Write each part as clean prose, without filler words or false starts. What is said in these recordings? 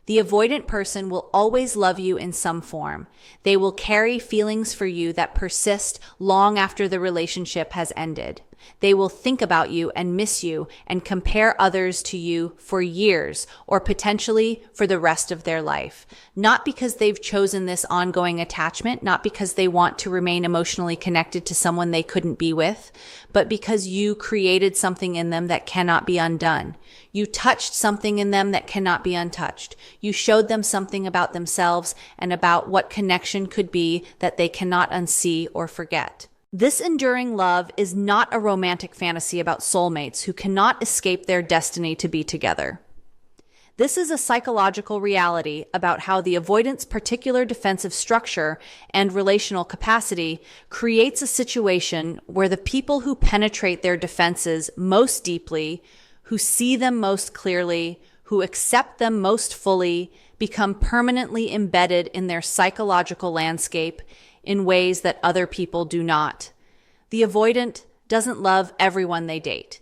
The avoidant person will always love you in some form. They will carry feelings for you that persist long after the relationship has ended. They will think about you and miss you and compare others to you for years or potentially for the rest of their life. Not because they've chosen this ongoing attachment, not because they want to remain emotionally connected to someone they couldn't be with, but because you created something in them that cannot be undone. You touched something in them that cannot be untouched. You showed them something about themselves and about what connection could be that they cannot unsee or forget. This enduring love is not a romantic fantasy about soulmates who cannot escape their destiny to be together. This is a psychological reality about how the avoidant's particular defensive structure and relational capacity creates a situation where the people who penetrate their defenses most deeply, who see them most clearly, who accept them most fully, become permanently embedded in their psychological landscape in ways that other people do not. The avoidant doesn't love everyone they date.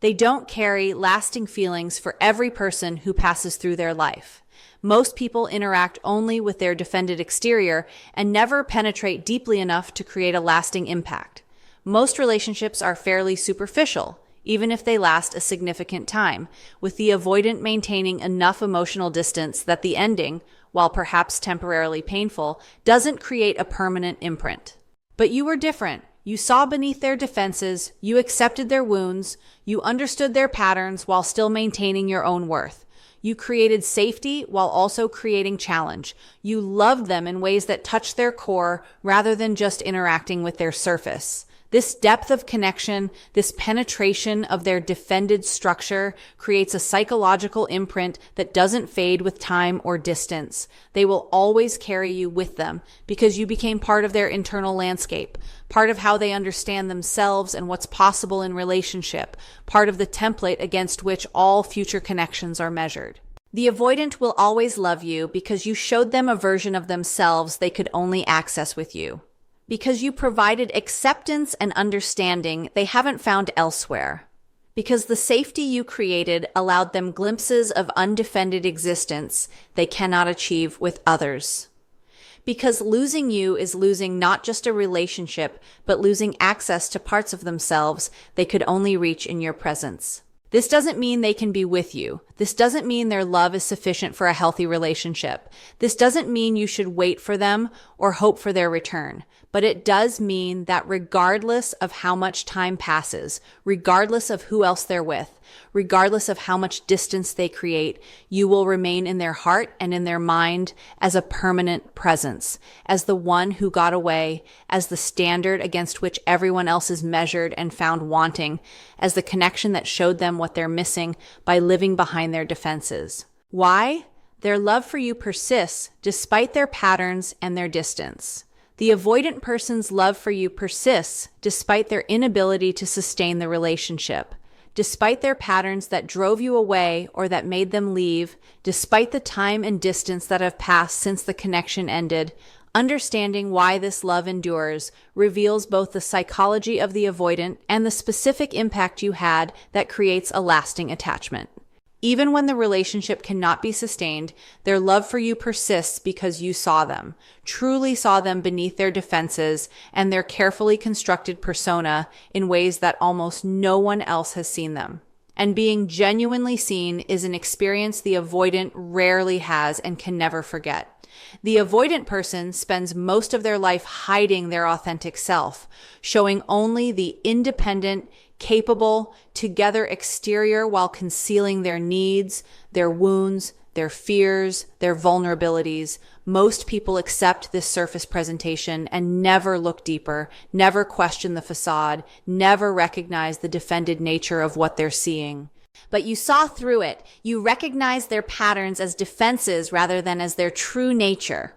They don't carry lasting feelings for every person who passes through their life. Most people interact only with their defended exterior and never penetrate deeply enough to create a lasting impact. Most relationships are fairly superficial, even if they last a significant time, with the avoidant maintaining enough emotional distance that the ending, while perhaps temporarily painful, doesn't create a permanent imprint. But you were different. You saw beneath their defenses, you accepted their wounds, you understood their patterns while still maintaining your own worth. You created safety while also creating challenge. You loved them in ways that touched their core rather than just interacting with their surface. This depth of connection, this penetration of their defended structure creates a psychological imprint that doesn't fade with time or distance. They will always carry you with them because you became part of their internal landscape, part of how they understand themselves and what's possible in relationship, part of the template against which all future connections are measured. The avoidant will always love you because you showed them a version of themselves they could only access with you. Because you provided acceptance and understanding they haven't found elsewhere. Because the safety you created allowed them glimpses of undefended existence they cannot achieve with others. Because losing you is losing not just a relationship, but losing access to parts of themselves they could only reach in your presence. This doesn't mean they can be with you. This doesn't mean their love is sufficient for a healthy relationship. This doesn't mean you should wait for them or hope for their return. But it does mean that regardless of how much time passes, regardless of who else they're with, regardless of how much distance they create, you will remain in their heart and in their mind as a permanent presence, as the one who got away, as the standard against which everyone else is measured and found wanting, as the connection that showed them what they're missing by living behind their defenses. Why? Their love for you persists despite their patterns and their distance. The avoidant person's love for you persists despite their inability to sustain the relationship, despite their patterns that drove you away or that made them leave, despite the time and distance that have passed since the connection ended. Understanding why this love endures reveals both the psychology of the avoidant and the specific impact you had that creates a lasting attachment. Even when the relationship cannot be sustained, their love for you persists because you saw them, truly saw them beneath their defenses and their carefully constructed persona in ways that almost no one else has seen them. And being genuinely seen is an experience the avoidant rarely has and can never forget. The avoidant person spends most of their life hiding their authentic self, showing only the independent, capable, together exterior while concealing their needs, their wounds, their fears, their vulnerabilities. Most people accept this surface presentation and never look deeper, never question the facade, never recognize the defended nature of what they're seeing. But you saw through it. You recognized their patterns as defenses rather than as their true nature.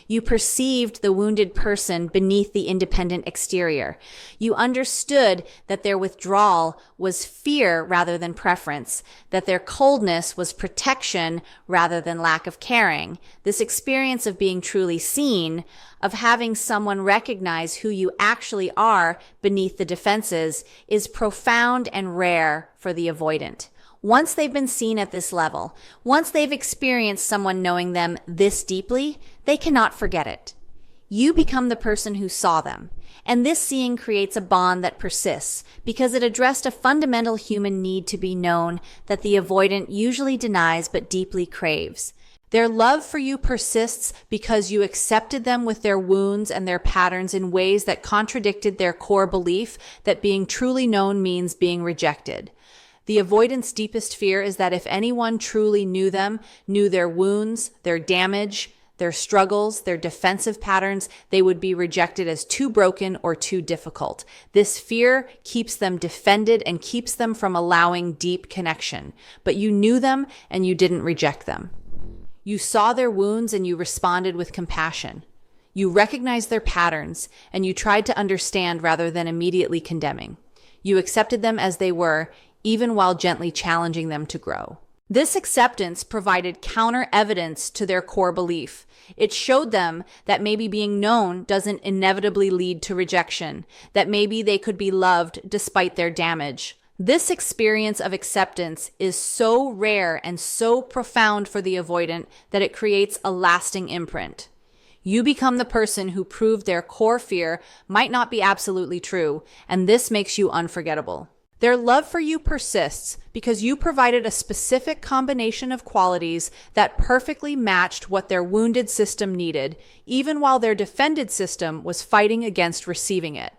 You perceived the wounded person beneath the independent exterior. You understood that their withdrawal was fear rather than preference, that their coldness was protection rather than lack of caring. This experience of being truly seen, of having someone recognize who you actually are beneath the defenses, is profound and rare for the avoidant. Once they've been seen at this level, once they've experienced someone knowing them this deeply, they cannot forget it. You become the person who saw them, and this seeing creates a bond that persists because it addressed a fundamental human need to be known that the avoidant usually denies but deeply craves. Their love for you persists because you accepted them with their wounds and their patterns in ways that contradicted their core belief that being truly known means being rejected. The avoidant's deepest fear is that if anyone truly knew them, knew their wounds, their damage, their struggles, their defensive patterns, they would be rejected as too broken or too difficult. This fear keeps them defended and keeps them from allowing deep connection. But you knew them and you didn't reject them. You saw their wounds and you responded with compassion. You recognized their patterns and you tried to understand rather than immediately condemning. You accepted them as they were, even while gently challenging them to grow. This acceptance provided counter evidence to their core belief. It showed them that maybe being known doesn't inevitably lead to rejection, that maybe they could be loved despite their damage. This experience of acceptance is so rare and so profound for the avoidant that it creates a lasting imprint. You become the person who proved their core fear might not be absolutely true, and this makes you unforgettable. Their love for you persists because you provided a specific combination of qualities that perfectly matched what their wounded system needed, even while their defended system was fighting against receiving it.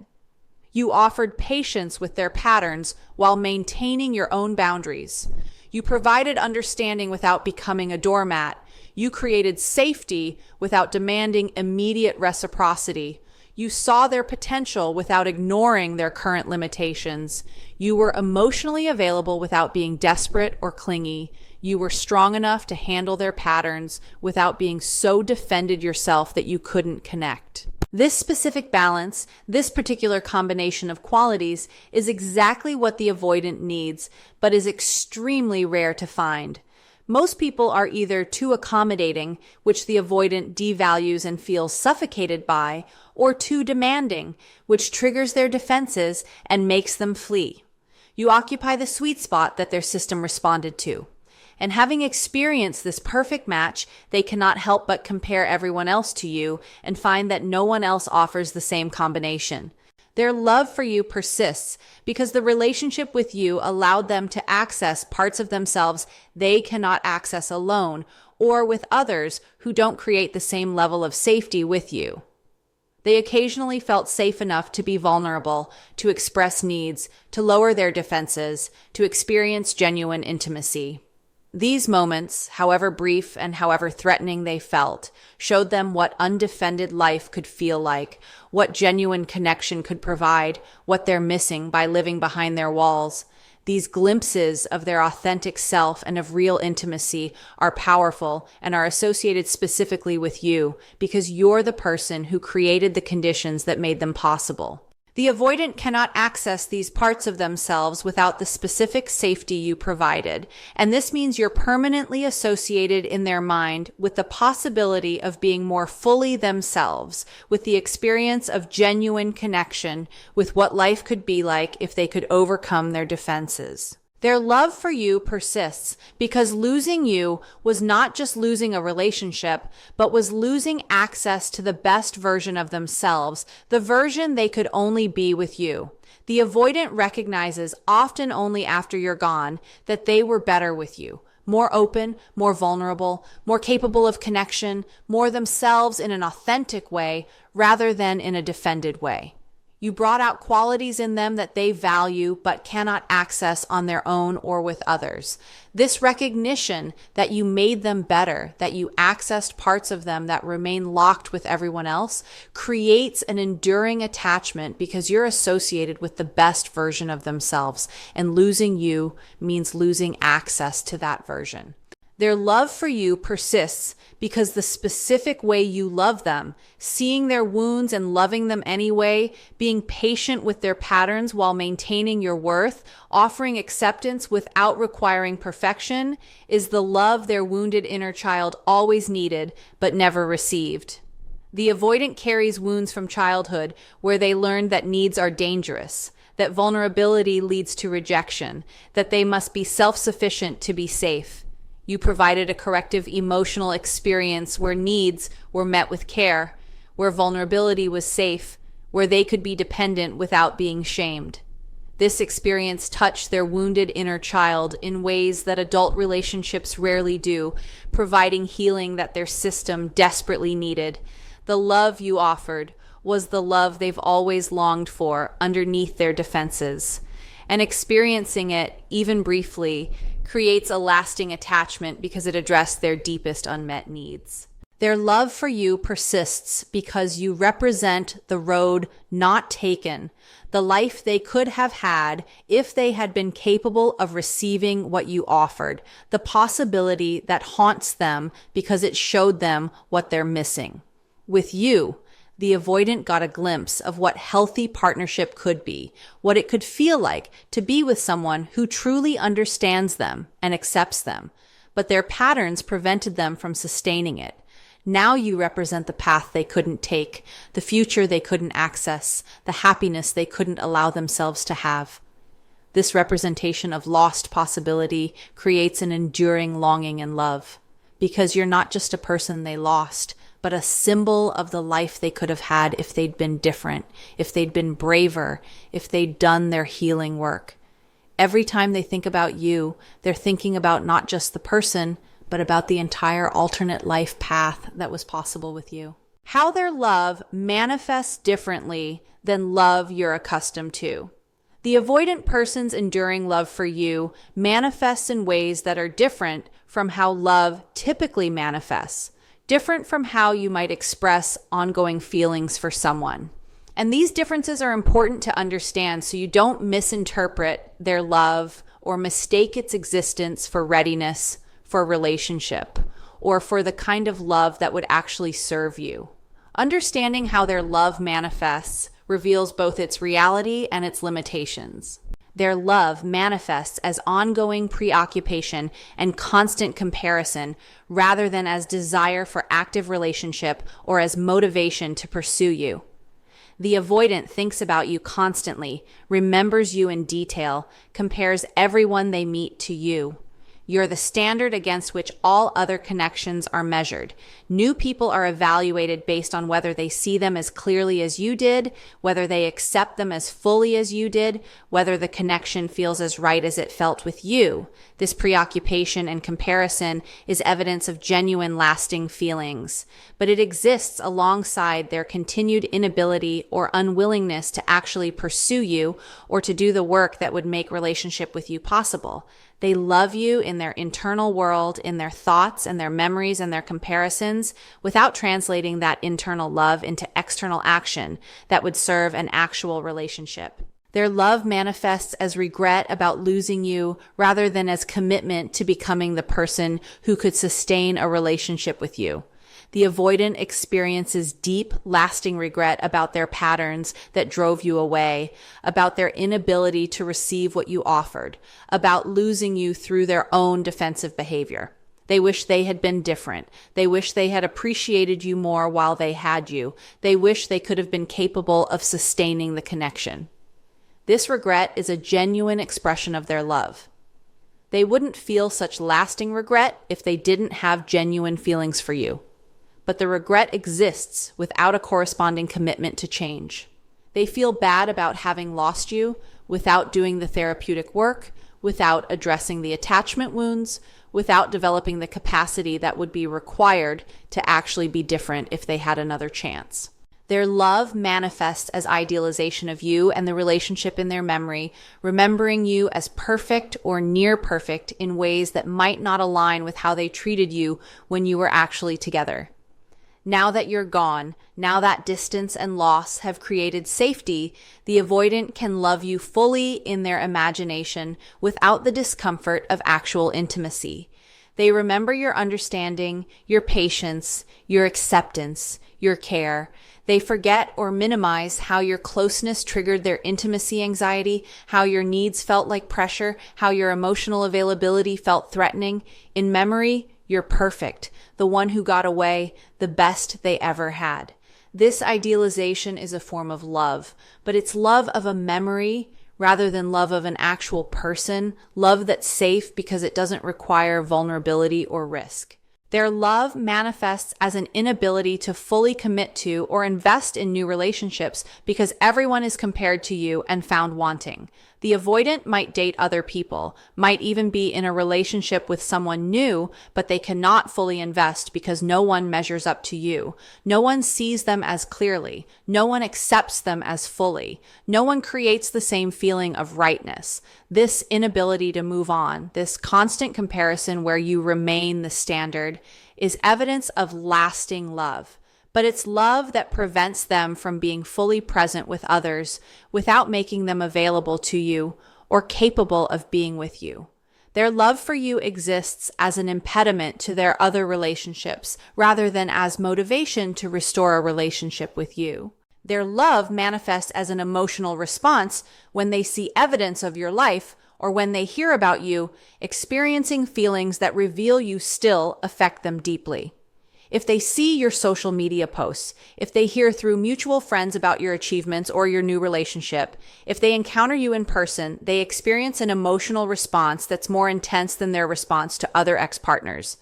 You offered patience with their patterns while maintaining your own boundaries. You provided understanding without becoming a doormat. You created safety without demanding immediate reciprocity. You saw their potential without ignoring their current limitations. You were emotionally available without being desperate or clingy. You were strong enough to handle their patterns without being so defended yourself that you couldn't connect. This specific balance, this particular combination of qualities, is exactly what the avoidant needs, but is extremely rare to find. Most people are either too accommodating, which the avoidant devalues and feels suffocated by, or too demanding, which triggers their defenses and makes them flee. You occupy the sweet spot that their system responded to. And having experienced this perfect match, they cannot help but compare everyone else to you and find that no one else offers the same combination. Their love for you persists because the relationship with you allowed them to access parts of themselves they cannot access alone or with others who don't create the same level of safety with you. They occasionally felt safe enough to be vulnerable, to express needs, to lower their defenses, to experience genuine intimacy. These moments, however brief and however threatening they felt, showed them what undefended life could feel like, what genuine connection could provide, what they're missing by living behind their walls. These glimpses of their authentic self and of real intimacy are powerful and are associated specifically with you because you're the person who created the conditions that made them possible. The avoidant cannot access these parts of themselves without the specific safety you provided, and this means you're permanently associated in their mind with the possibility of being more fully themselves, with the experience of genuine connection with what life could be like if they could overcome their defenses. Their love for you persists because losing you was not just losing a relationship, but was losing access to the best version of themselves, the version they could only be with you. The avoidant recognizes, often only after you're gone, that they were better with you. More open, more vulnerable, more capable of connection, more themselves in an authentic way rather than in a defended way. You brought out qualities in them that they value but cannot access on their own or with others. This recognition that you made them better, that you accessed parts of them that remain locked with everyone else, creates an enduring attachment because you're associated with the best version of themselves, and losing you means losing access to that version. Their love for you persists because the specific way you love them, seeing their wounds and loving them anyway, being patient with their patterns while maintaining your worth, offering acceptance without requiring perfection, is the love their wounded inner child always needed but never received. The avoidant carries wounds from childhood where they learned that needs are dangerous, that vulnerability leads to rejection, that they must be self-sufficient to be safe. You provided a corrective emotional experience where needs were met with care, where vulnerability was safe, where they could be dependent without being shamed. This experience touched their wounded inner child in ways that adult relationships rarely do, providing healing that their system desperately needed. The love you offered was the love they've always longed for underneath their defenses. And experiencing it, even briefly, creates a lasting attachment because it addressed their deepest unmet needs. Their love for you persists because you represent the road not taken, the life they could have had if they had been capable of receiving what you offered, the possibility that haunts them because it showed them what they're missing. With you, the avoidant got a glimpse of what healthy partnership could be, what it could feel like to be with someone who truly understands them and accepts them, but their patterns prevented them from sustaining it. Now you represent the path they couldn't take, the future they couldn't access, the happiness they couldn't allow themselves to have. This representation of lost possibility creates an enduring longing and love, because you're not just a person they lost, but a symbol of the life they could have had if they'd been different, if they'd been braver, if they'd done their healing work. Every time they think about you, they're thinking about not just the person, but about the entire alternate life path that was possible with you. How their love manifests differently than love you're accustomed to. The avoidant person's enduring love for you manifests in ways that are different from how love typically manifests, different from how you might express ongoing feelings for someone. And these differences are important to understand so you don't misinterpret their love or mistake its existence for readiness for a relationship, or for the kind of love that would actually serve you. Understanding how their love manifests reveals both its reality and its limitations. Their love manifests as ongoing preoccupation and constant comparison rather than as desire for active relationship or as motivation to pursue you. The avoidant thinks about you constantly, remembers you in detail, compares everyone they meet to you. You're the standard against which all other connections are measured. New people are evaluated based on whether they see them as clearly as you did, whether they accept them as fully as you did, whether the connection feels as right as it felt with you. This preoccupation and comparison is evidence of genuine, lasting feelings, but it exists alongside their continued inability or unwillingness to actually pursue you or to do the work that would make relationship with you possible. They love you in their internal world, in their thoughts and their memories and their comparisons, without translating that internal love into external action that would serve an actual relationship. Their love manifests as regret about losing you rather than as commitment to becoming the person who could sustain a relationship with you. The avoidant experiences deep, lasting regret about their patterns that drove you away, about their inability to receive what you offered, about losing you through their own defensive behavior. They wish they had been different. They wish they had appreciated you more while they had you. They wish they could have been capable of sustaining the connection. This regret is a genuine expression of their love. They wouldn't feel such lasting regret if they didn't have genuine feelings for you. But the regret exists without a corresponding commitment to change. They feel bad about having lost you without doing the therapeutic work, without addressing the attachment wounds, without developing the capacity that would be required to actually be different if they had another chance. Their love manifests as idealization of you and the relationship in their memory, remembering you as perfect or near perfect in ways that might not align with how they treated you when you were actually together. Now that you're gone, now that distance and loss have created safety, the avoidant can love you fully in their imagination without the discomfort of actual intimacy. They remember your understanding, your patience, your acceptance, your care. They forget or minimize how your closeness triggered their intimacy anxiety, how your needs felt like pressure, how your emotional availability felt threatening. In memory, you're perfect, the one who got away, the best they ever had. This idealization is a form of love, but it's love of a memory rather than love of an actual person, love that's safe because it doesn't require vulnerability or risk. Their love manifests as an inability to fully commit to or invest in new relationships because everyone is compared to you and found wanting. The avoidant might date other people, might even be in a relationship with someone new, but they cannot fully invest because no one measures up to you. No one sees them as clearly. No one accepts them as fully. No one creates the same feeling of rightness. This inability to move on, this constant comparison where you remain the standard, is evidence of lasting love. But it's love that prevents them from being fully present with others without making them available to you or capable of being with you. Their love for you exists as an impediment to their other relationships rather than as motivation to restore a relationship with you. Their love manifests as an emotional response when they see evidence of your life or when they hear about you experiencing feelings that reveal you still affect them deeply. If they see your social media posts, if they hear through mutual friends about your achievements or your new relationship, if they encounter you in person, they experience an emotional response that's more intense than their response to other ex-partners.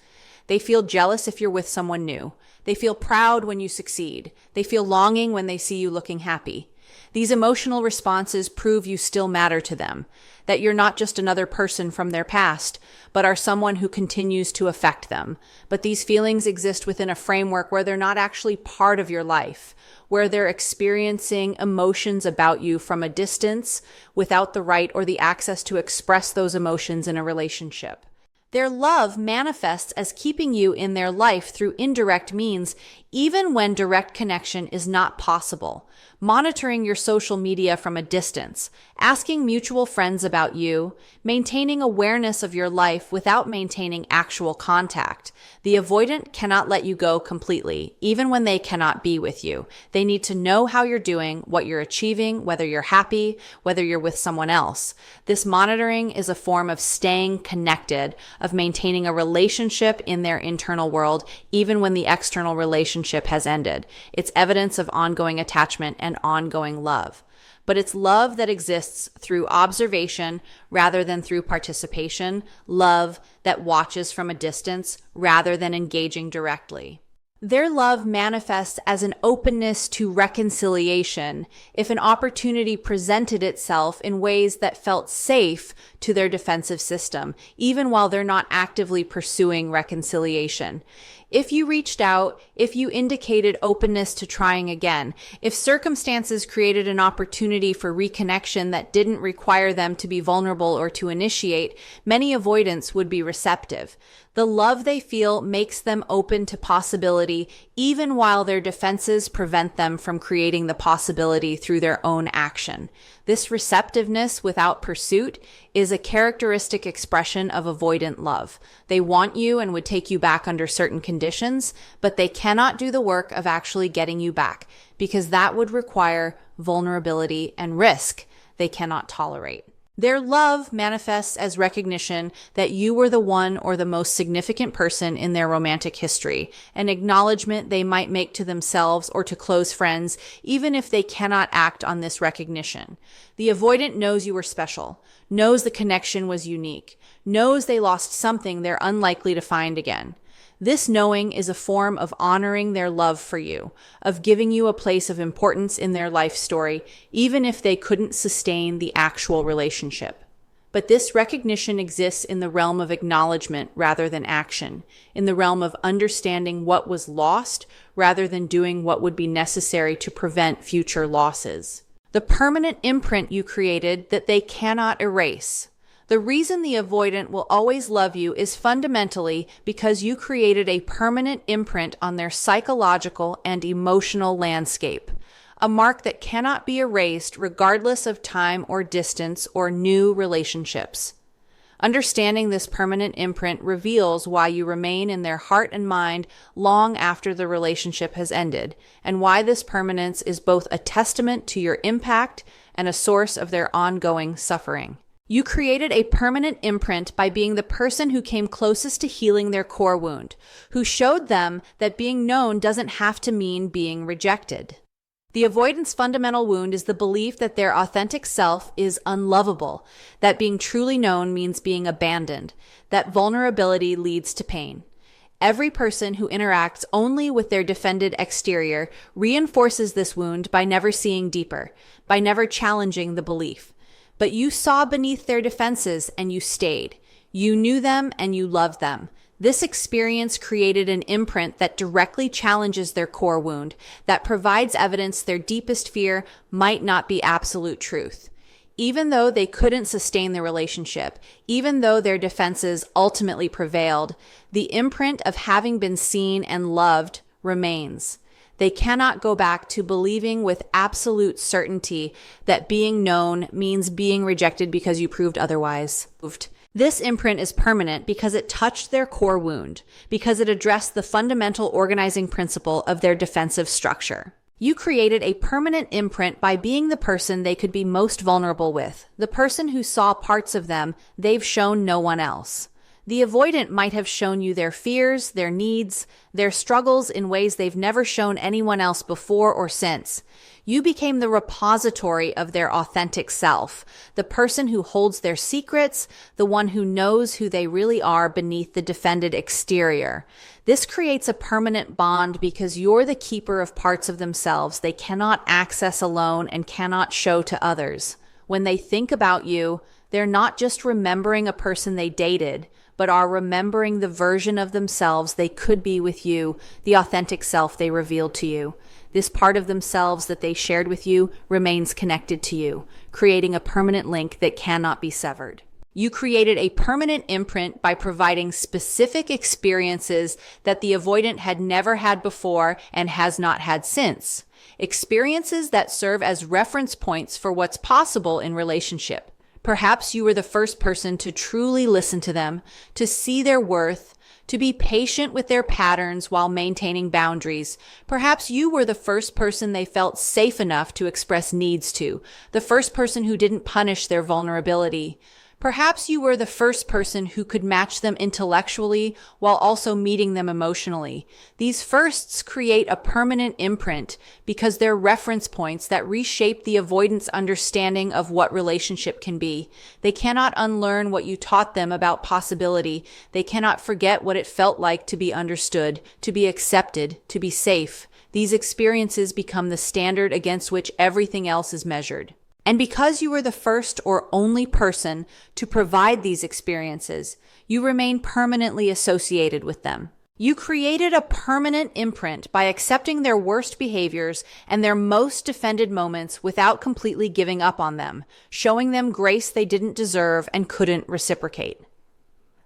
They feel jealous if you're with someone new. They feel proud when you succeed. They feel longing when they see you looking happy. These emotional responses prove you still matter to them, that you're not just another person from their past, but are someone who continues to affect them. But these feelings exist within a framework where they're not actually part of your life, where they're experiencing emotions about you from a distance without the right or the access to express those emotions in a relationship. Their love manifests as keeping you in their life through indirect means, even when direct connection is not possible. Monitoring your social media from a distance, asking mutual friends about you, maintaining awareness of your life without maintaining actual contact. The avoidant cannot let you go completely, even when they cannot be with you. They need to know how you're doing, what you're achieving, whether you're happy, whether you're with someone else. This monitoring is a form of staying connected, of maintaining a relationship in their internal world, even when the external relationship has ended. It's evidence of ongoing attachment and ongoing love. But it's love that exists through observation rather than through participation, love that watches from a distance rather than engaging directly. Their love manifests as an openness to reconciliation if an opportunity presented itself in ways that felt safe to their defensive system, even while they're not actively pursuing reconciliation. If you reached out, if you indicated openness to trying again, if circumstances created an opportunity for reconnection that didn't require them to be vulnerable or to initiate, many avoidants would be receptive. The love they feel makes them open to possibility, even while their defenses prevent them from creating the possibility through their own action. This receptiveness without pursuit is a characteristic expression of avoidant love. They want you and would take you back under certain conditions, but they cannot do the work of actually getting you back because that would require vulnerability and risk they cannot tolerate. Their love manifests as recognition that you were the one or the most significant person in their romantic history, an acknowledgement they might make to themselves or to close friends, even if they cannot act on this recognition. The avoidant knows you were special, knows the connection was unique, knows they lost something they're unlikely to find again. This knowing is a form of honoring their love for you, of giving you a place of importance in their life story, even if they couldn't sustain the actual relationship. But this recognition exists in the realm of acknowledgement rather than action, in the realm of understanding what was lost rather than doing what would be necessary to prevent future losses. The permanent imprint you created that they cannot erase. The reason the avoidant will always love you is fundamentally because you created a permanent imprint on their psychological and emotional landscape, a mark that cannot be erased regardless of time or distance or new relationships. Understanding this permanent imprint reveals why you remain in their heart and mind long after the relationship has ended, and why this permanence is both a testament to your impact and a source of their ongoing suffering. You created a permanent imprint by being the person who came closest to healing their core wound, who showed them that being known doesn't have to mean being rejected. The avoidance fundamental wound is the belief that their authentic self is unlovable, that being truly known means being abandoned, that vulnerability leads to pain. Every person who interacts only with their defended exterior reinforces this wound by never seeing deeper, by never challenging the belief. But you saw beneath their defenses and you stayed. You knew them and you loved them. This experience created an imprint that directly challenges their core wound, that provides evidence their deepest fear might not be absolute truth. Even though they couldn't sustain the relationship, even though their defenses ultimately prevailed, the imprint of having been seen and loved remains. They cannot go back to believing with absolute certainty that being known means being rejected because you proved otherwise. This imprint is permanent because it touched their core wound, because it addressed the fundamental organizing principle of their defensive structure. You created a permanent imprint by being the person they could be most vulnerable with, the person who saw parts of them they've shown no one else. The avoidant might have shown you their fears, their needs, their struggles in ways they've never shown anyone else before or since. You became the repository of their authentic self, the person who holds their secrets, the one who knows who they really are beneath the defended exterior. This creates a permanent bond because you're the keeper of parts of themselves they cannot access alone and cannot show to others. When they think about you, they're not just remembering a person they dated, but are remembering the version of themselves they could be with you, the authentic self they revealed to you. This part of themselves that they shared with you remains connected to you, creating a permanent link that cannot be severed. You created a permanent imprint by providing specific experiences that the avoidant had never had before and has not had since. Experiences that serve as reference points for what's possible in relationship. Perhaps you were the first person to truly listen to them, to see their worth, to be patient with their patterns while maintaining boundaries. Perhaps you were the first person they felt safe enough to express needs to, the first person who didn't punish their vulnerability. Perhaps you were the first person who could match them intellectually while also meeting them emotionally. These firsts create a permanent imprint because they're reference points that reshape the avoidance understanding of what relationship can be. They cannot unlearn what you taught them about possibility. They cannot forget what it felt like to be understood, to be accepted, to be safe. These experiences become the standard against which everything else is measured. And because you were the first or only person to provide these experiences, you remain permanently associated with them. You created a permanent imprint by accepting their worst behaviors and their most defended moments without completely giving up on them, showing them grace they didn't deserve and couldn't reciprocate.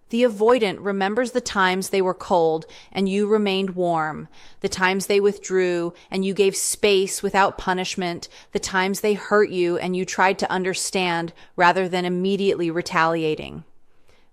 The avoidant remembers the times they were cold and you remained warm, the times they withdrew and you gave space without punishment, the times they hurt you and you tried to understand rather than immediately retaliating.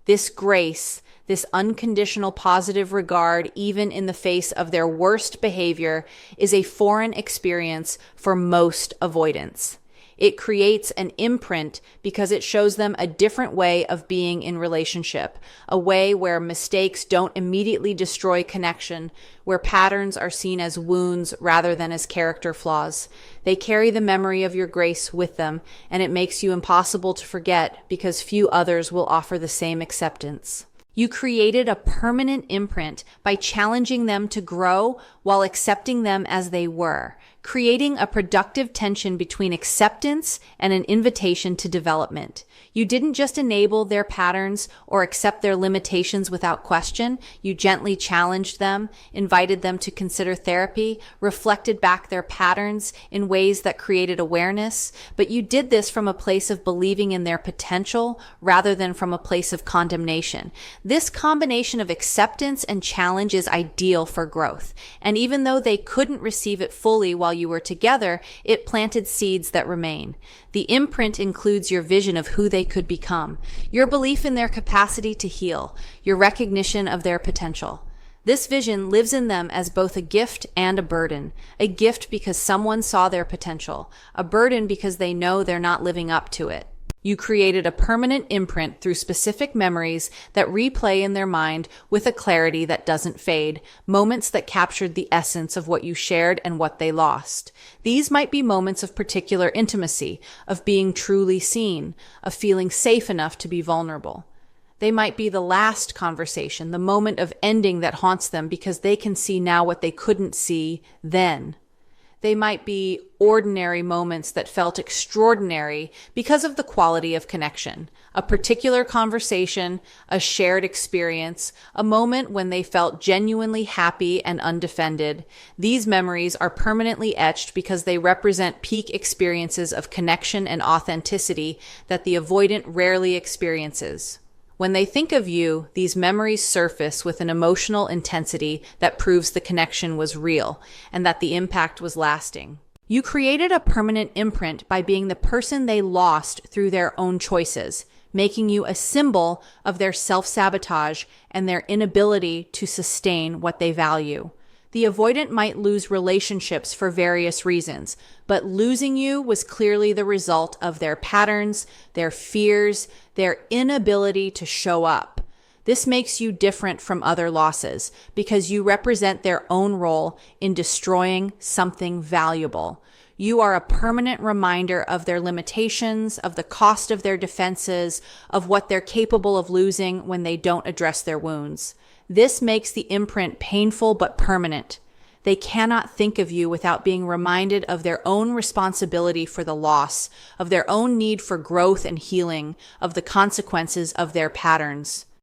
This grace, this unconditional positive regard, even in the face of their worst behavior, is a foreign experience for most avoidants. It creates an imprint because it shows them a different way of being in relationship, a way where mistakes don't immediately destroy connection, where patterns are seen as wounds rather than as character flaws. They carry the memory of your grace with them, and it makes you impossible to forget because few others will offer the same acceptance. You created a permanent imprint by challenging them to grow while accepting them as they were, creating a productive tension between acceptance and an invitation to development. You didn't just enable their patterns or accept their limitations without question. You gently challenged them, invited them to consider therapy, reflected back their patterns in ways that created awareness. But you did this from a place of believing in their potential rather than from a place of condemnation. This combination of acceptance and challenge is ideal for growth. And even though they couldn't receive it fully while you were together, it planted seeds that remain. The imprint includes your vision of who they could become, your belief in their capacity to heal, your recognition of their potential. This vision lives in them as both a gift and a burden. A gift because someone saw their potential, a burden because they know they're not living up to it. You created a permanent imprint through specific memories that replay in their mind with a clarity that doesn't fade, moments that captured the essence of what you shared and what they lost. These might be moments of particular intimacy, of being truly seen, of feeling safe enough to be vulnerable. They might be the last conversation, the moment of ending that haunts them because they can see now what they couldn't see then. They might be ordinary moments that felt extraordinary because of the quality of connection, a particular conversation, a shared experience, a moment when they felt genuinely happy and undefended. These memories are permanently etched because they represent peak experiences of connection and authenticity that the avoidant rarely experiences. When they think of you, these memories surface with an emotional intensity that proves the connection was real and that the impact was lasting. You created a permanent imprint by being the person they lost through their own choices, making you a symbol of their self-sabotage and their inability to sustain what they value. The avoidant might lose relationships for various reasons, but losing you was clearly the result of their patterns, their fears, their inability to show up. This makes you different from other losses because you represent their own role in destroying something valuable. You are a permanent reminder of their limitations, of the cost of their defenses, of what they're capable of losing when they don't address their wounds. This makes the imprint painful but permanent. They cannot think of you without being reminded of their own responsibility for the loss, of their own need for growth and healing, of the consequences of their patterns.